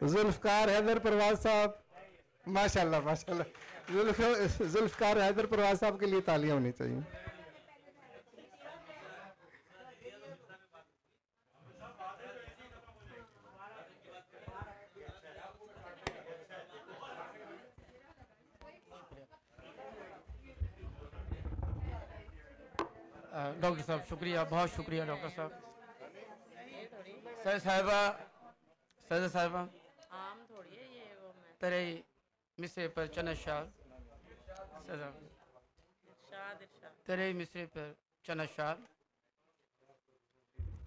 जुल्फकार हैदर परवाज साहब, माशाल्लाह माशाल्लाह। जुल्फकार हैदर परवाज साहब के लिए तालियां होनी चाहिए। डॉक्टर साहब शुक्रिया, बहुत शुक्रिया डॉक्टर साहब। सर साहिबा, सर साहिबा आम थोड़ी है ये वो मैं तेरे मिसरे पर चना शाह, सर इरशाद इरशाद तेरे मिसरे पर चना शाह,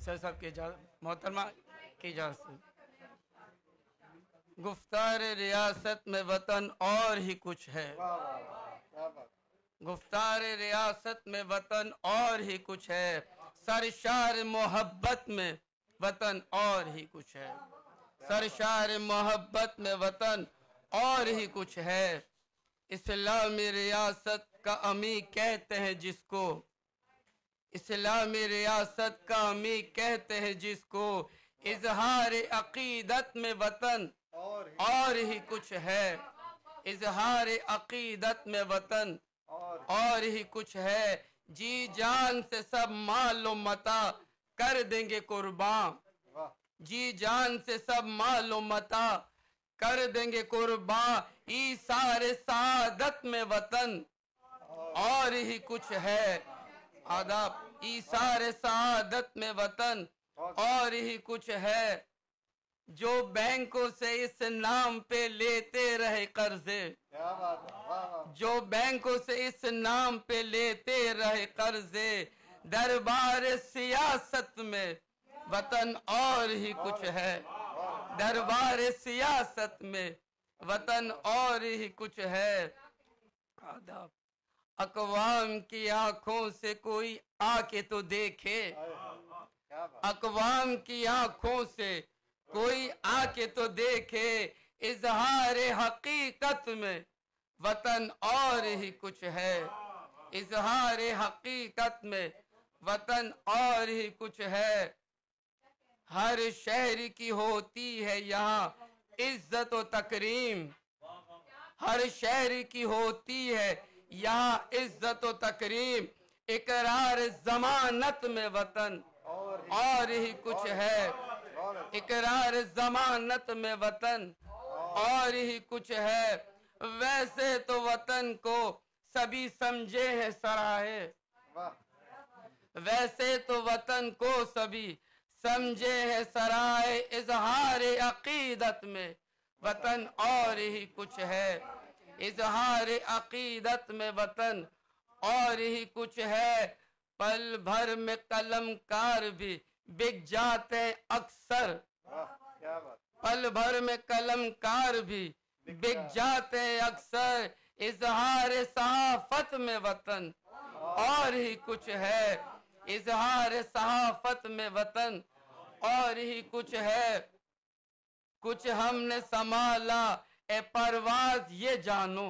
सर साहब के मोहतरमा की इजाज़त से। गुफ्तार रियासत में वतन और ही कुछ है, गुफ्तार रियासत में वतन और ही कुछ है, सरशार मोहब्बत में वतन और ही कुछ है, सरशार मोहब्बत में वतन और ही कुछ है। इस्लामी रियासत का अमीर कहते हैं जिसको, इस्लामी रियासत का अमीर कहते हैं जिसको, इजहार अकीदत में वतन और ही कुछ है, इजहार अकीदत में वतन और ही कुछ है। जी जान से सब मालो मता कर देंगे कुर्बान, जी जान से सब मालो मता कर देंगे कुर्बान, ईसारे सादत में वतन और ही कुछ है। आदाब, ईसारे सादत में वतन और ही कुछ है। जो बैंकों से इस नाम पे लेते रहे कर्जे, जो बैंकों से इस नाम पे लेते रहे कर्जे, दरबार सियासत में वतन और ही कुछ है, दरबार सियासत में वतन और ही कुछ है। आदाब, अकवाम की आंखों से कोई आके तो देखे, अकवाम की आंखों से कोई आके तो देखे, इजहार हकीकत में वतन और ही कुछ है, इजहार हकीकत में वतन और ही कुछ है। हर शहर की होती है यहाँ इज्जत व तकरीम, हर शहर की होती है यहाँ इज्जत व तकरीम, इकरार जमानत में वतन और ही कुछ है, इकरार जमानत में वतन और ही कुछ है। वैसे तो वतन को सभी समझे हैं सराहे, वैसे तो वतन को सभी समझे हैं सराय, इजहार अकीदत में वतन और ही कुछ है, इजहार अकीदत में वतन और ही कुछ है। पल भर में कलमकार भी बिक जाते अक्सर, पल भर में कलमकार भी बिक जाते अक्सर, इजहार सहाफत में वतन और ही कुछ है, इजहार सहाफत में वतन और ही कुछ है। कुछ हमने संभाला ए परवाज ये जानो,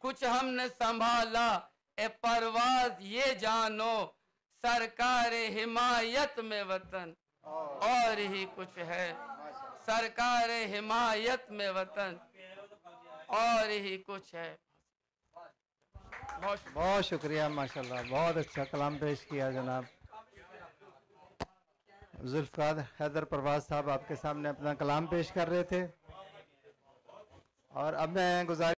कुछ हमने संभाला ए परवाज ये जानो, सरकार हिमायत में वतन और ही कुछ है, सरकार हिमायत में वतन और ही कुछ है। बहुत शुक्रिया, माशाल्लाह, बहुत अच्छा कलाम पेश किया जनाब। जुल्फकार हैदर परवाज साहब आपके सामने अपना कलाम पेश कर रहे थे और अब मैं गुजारिश